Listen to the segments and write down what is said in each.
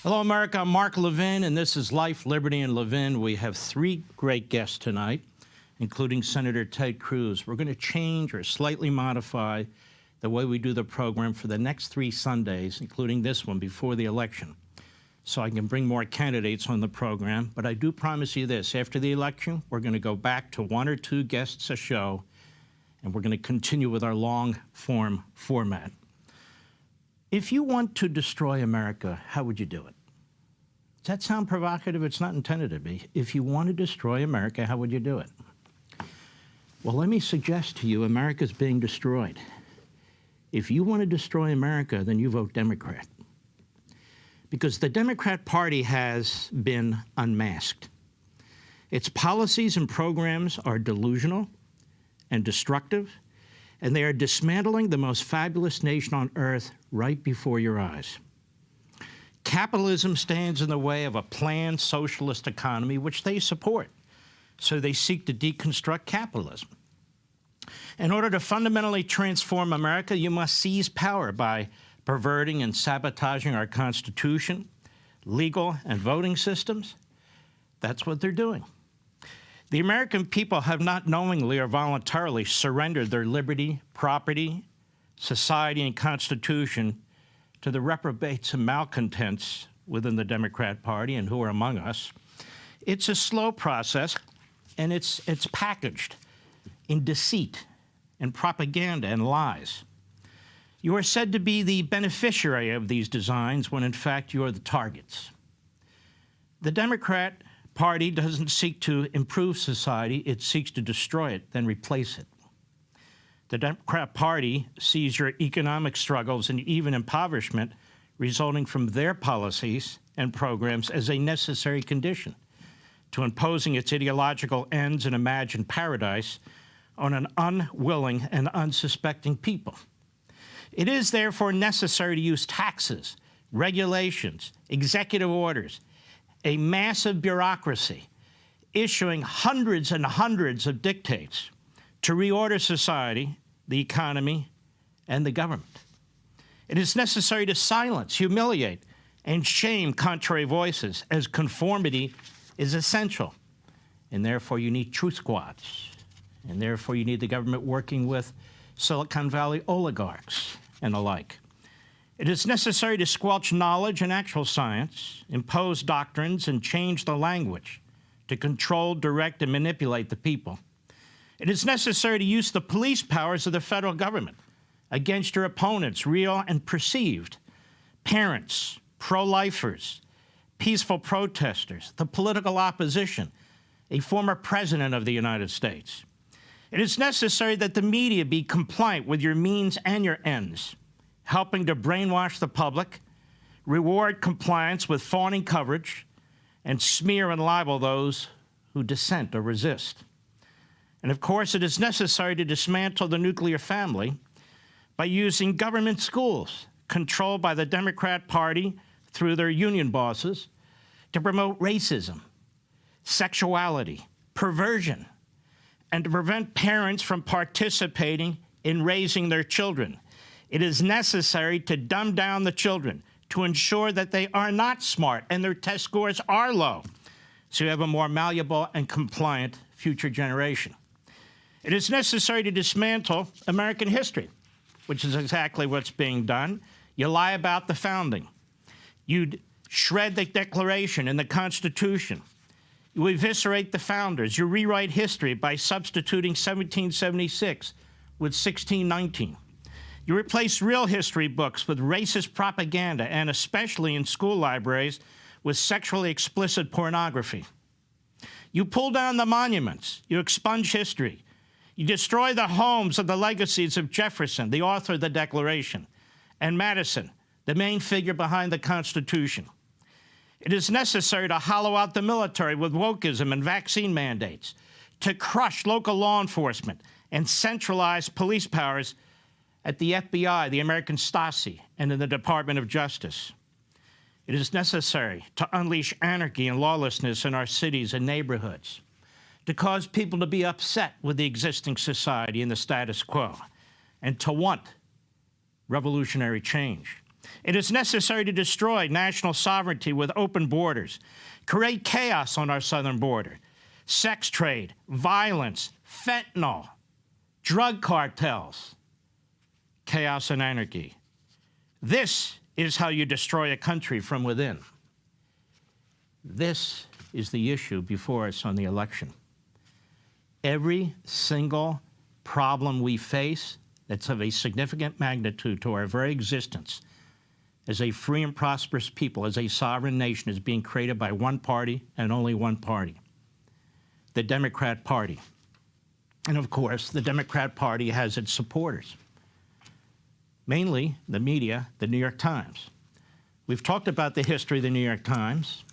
Hello, America. I'm Mark Levin, and this is Life, Liberty, and Levin. We have three great guests tonight, including Senator Ted Cruz. We're going to change or slightly modify the way we do the program for the next 3 Sundays, including this one before the election, so I can bring more candidates on the program. But I do promise you this. After the election, we're going to go back to 1 or 2 guests a show, and we're going to continue with our long-form format. If you want to destroy America, how would you do it? Does that sound provocative? It's not intended to be. If you want to destroy America, how would you do it? Well, let me suggest to you, America's being destroyed. If you want to destroy America, then you vote Democrat. Because the Democrat Party has been unmasked. Its policies and programs are delusional and destructive, and they are dismantling the most fabulous nation on earth right before your eyes. Capitalism stands in the way of a planned socialist economy, which they support. So they seek to deconstruct capitalism. In order to fundamentally transform America, you must seize power by perverting and sabotaging our Constitution, legal and voting systems. That's what they're doing. The American people have not knowingly or voluntarily surrendered their liberty, property, society, and Constitution to the reprobates and malcontents within the Democrat Party and who are among us. It's a slow process, and it's packaged in deceit and propaganda and lies. You are said to be the beneficiary of these designs when, in fact, you are the targets. The Democrat Party doesn't seek to improve society. It seeks to destroy it, then replace it. The Democrat Party sees your economic struggles and even impoverishment resulting from their policies and programs as a necessary condition to imposing its ideological ends and imagined paradise on an unwilling and unsuspecting people. It is therefore necessary to use taxes, regulations, executive orders, a massive bureaucracy issuing hundreds and hundreds of dictates to reorder society, the economy, and the government. It is necessary to silence, humiliate, and shame contrary voices, as conformity is essential. And therefore you need truth squads. And therefore you need the government working with Silicon Valley oligarchs and the like. It is necessary to squelch knowledge and actual science, impose doctrines, and change the language to control, direct, and manipulate the people. It is necessary to use the police powers of the federal government against your opponents, real and perceived, parents, pro-lifers, peaceful protesters, the political opposition, a former president of the United States. It is necessary that the media be compliant with your means and your ends, helping to brainwash the public, reward compliance with fawning coverage, and smear and libel those who dissent or resist. And of course, it is necessary to dismantle the nuclear family by using government schools controlled by the Democrat Party through their union bosses to promote racism, sexuality, perversion, and to prevent parents from participating in raising their children. It is necessary to dumb down the children to ensure that they are not smart and their test scores are low, so you have a more malleable and compliant future generation. It is necessary to dismantle American history, which is exactly what's being done. You lie about the founding. You shred the Declaration and the Constitution. You eviscerate the founders. You rewrite history by substituting 1776 with 1619. You replace real history books with racist propaganda, and especially in school libraries, with sexually explicit pornography. You pull down the monuments. You expunge history. You destroy the homes of the legacies of Jefferson, the author of the Declaration, and Madison, the main figure behind the Constitution. It is necessary to hollow out the military with wokeism and vaccine mandates, to crush local law enforcement and centralize police powers at the FBI, the American Stasi, and in the Department of Justice. It is necessary to unleash anarchy and lawlessness in our cities and neighborhoods, to cause people to be upset with the existing society and the status quo, and to want revolutionary change. It is necessary to destroy national sovereignty with open borders, create chaos on our southern border, sex trade, violence, fentanyl, drug cartels, chaos and anarchy. This is how you destroy a country from within. This is the issue before us on the election. Every single problem we face that's of a significant magnitude to our very existence as a free and prosperous people, as a sovereign nation, is being created by one party and only one party, the Democrat Party. And of course, the Democrat Party has its supporters, mainly the media, the New York Times. We've talked about the history of the New York Times.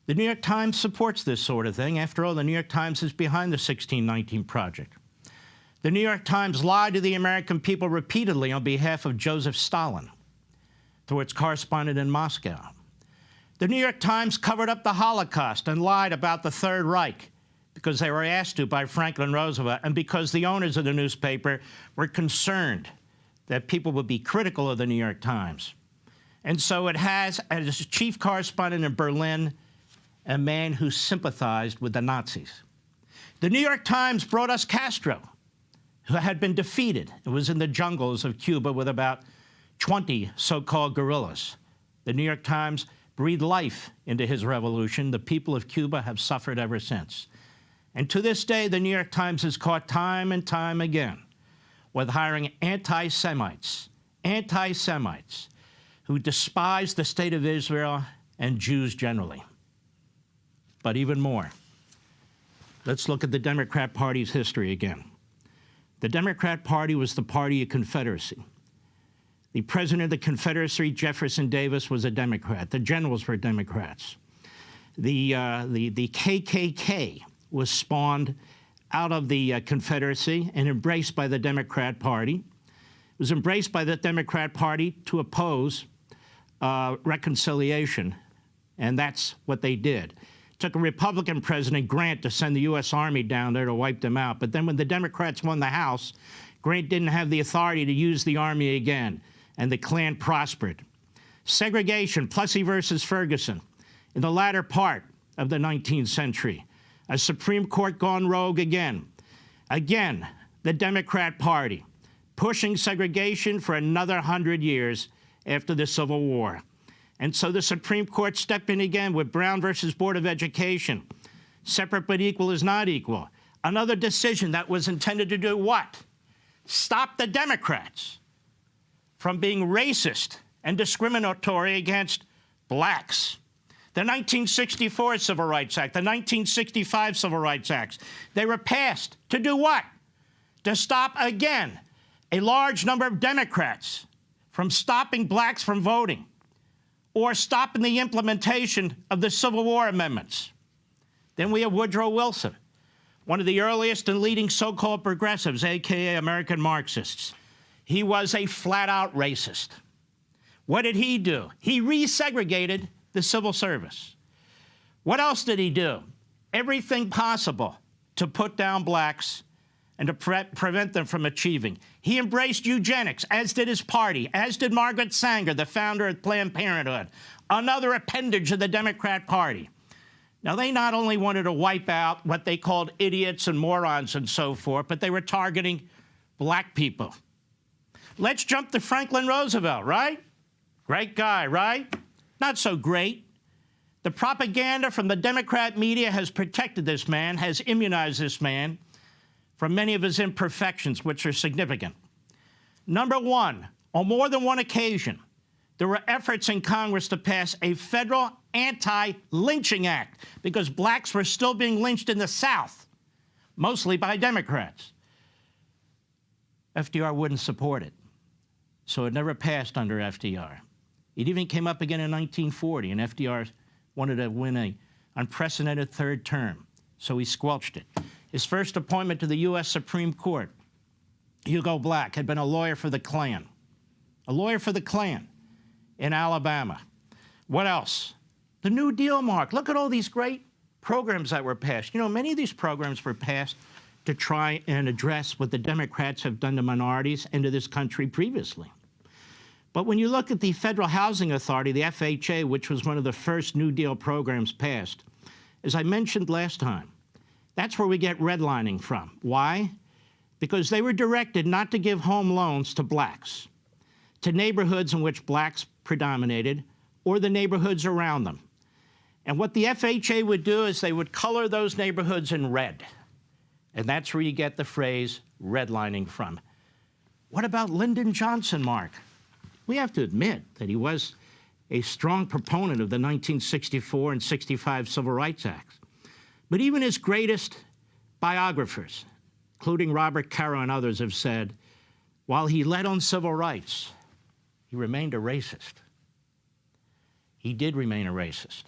The New York Times supports this sort of thing. After all, the New York Times is behind the 1619 Project. The New York Times lied to the American people repeatedly on behalf of Joseph Stalin through its correspondent in Moscow. The New York Times covered up the Holocaust and lied about the Third Reich because they were asked to by Franklin Roosevelt and because the owners of the newspaper were concerned that people would be critical of the New York Times. And so it has, as chief correspondent in Berlin, a man who sympathized with the Nazis. The New York Times brought us Castro, who had been defeated and was in the jungles of Cuba with about 20 so-called guerrillas. The New York Times breathed life into his revolution. The people of Cuba have suffered ever since. And to this day, the New York Times is caught time and time again with hiring anti-Semites who despise the state of Israel and Jews generally. But even more, let's look at the Democrat Party's history again. The Democrat Party was the party of Confederacy. The president of the Confederacy, Jefferson Davis, was a Democrat. The generals were Democrats. The KKK was spawned out of the Confederacy and embraced by the Democrat Party. It was embraced by the Democrat Party to oppose reconciliation, and that's what they did. It took a Republican president, Grant, to send the U.S. Army down there to wipe them out. But then when the Democrats won the House, Grant didn't have the authority to use the Army again, and the Klan prospered. Segregation, Plessy versus Ferguson, in the latter part of the 19th century. A Supreme Court gone rogue again. Again, the Democrat Party, pushing segregation for another 100 years after the Civil War. And so the Supreme Court stepped in again with Brown versus Board of Education. Separate but equal is not equal. Another decision that was intended to do what? Stop the Democrats from being racist and discriminatory against blacks. The 1964 Civil Rights Act, the 1965 Civil Rights Acts, they were passed to do what? To stop, again, a large number of Democrats from stopping blacks from voting or stopping the implementation of the Civil War amendments. Then we have Woodrow Wilson, one of the earliest and leading so-called progressives, AKA American Marxists. He was a flat-out racist. What did he do? He resegregated the civil service. What else did he do? Everything possible to put down blacks and to prevent them from achieving. He embraced eugenics, as did his party, as did Margaret Sanger, the founder of Planned Parenthood, another appendage of the Democrat Party. Now, they not only wanted to wipe out what they called idiots and morons and so forth, but they were targeting black people. Let's jump to Franklin Roosevelt, right? Great guy, right? Not so great. The propaganda from the Democrat media has protected this man, has immunized this man from many of his imperfections, which are significant. Number one, on more than one occasion, there were efforts in Congress to pass a federal anti-lynching act because blacks were still being lynched in the South, mostly by Democrats. FDR wouldn't support it, so it never passed under FDR. It even came up again in 1940, and FDR wanted to win an unprecedented third term, so he squelched it. His first appointment to the U.S. Supreme Court, Hugo Black, had been a lawyer for the Klan. A lawyer for the Klan in Alabama. What else? The New Deal, Mark. Look at all these great programs that were passed. You know, many of these programs were passed to try and address what the Democrats have done to minorities and to this country previously. But when you look at the Federal Housing Authority, the FHA, which was one of the first New Deal programs passed, as I mentioned last time, that's where we get redlining from. Why? Because they were directed not to give home loans to blacks, to neighborhoods in which blacks predominated, or the neighborhoods around them. And what the FHA would do is they would color those neighborhoods in red. And that's where you get the phrase redlining from. What about Lyndon Johnson, Mark? We have to admit that he was a strong proponent of the 1964 and 65 Civil Rights Acts. But even his greatest biographers, including Robert Caro and others, have said, while he led on civil rights, he remained a racist. He did remain a racist.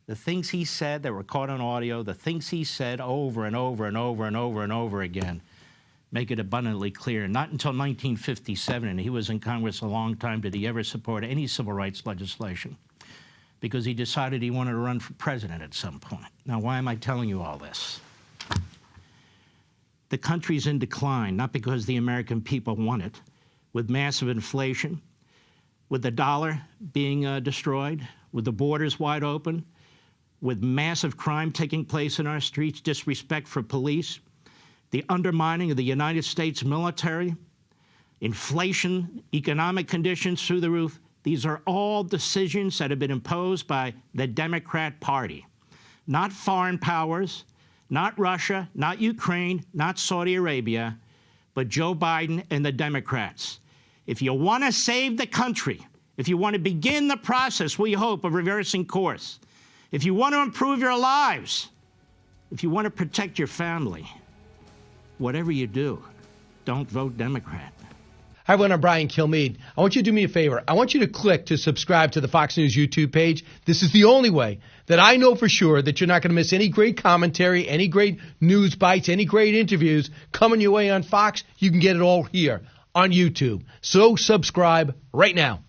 The things he said that were caught on audio, the things he said over and over and over and over and over again, make it abundantly clear. Not until 1957, and he was in Congress a long time, did he ever support any civil rights legislation, because he decided he wanted to run for president at some point. Now, why am I telling you all this? The country's in decline, not because the American people want it, with massive inflation, with the dollar being destroyed, with the borders wide open, with massive crime taking place in our streets, disrespect for police, the undermining of the United States military, inflation, economic conditions through the roof. These are all decisions that have been imposed by the Democrat Party, not foreign powers, not Russia, not Ukraine, not Saudi Arabia, but Joe Biden and the Democrats. If you want to save the country, if you want to begin the process, we hope, of reversing course, if you want to improve your lives, if you want to protect your family, whatever you do, don't vote Democrat. Hi, everyone. I'm Brian Kilmeade. I want you to do me a favor. I want you to click to subscribe to the Fox News YouTube page. This is the only way that I know for sure that you're not going to miss any great commentary, any great news bites, any great interviews coming your way on Fox. You can get it all here on YouTube. So subscribe right now.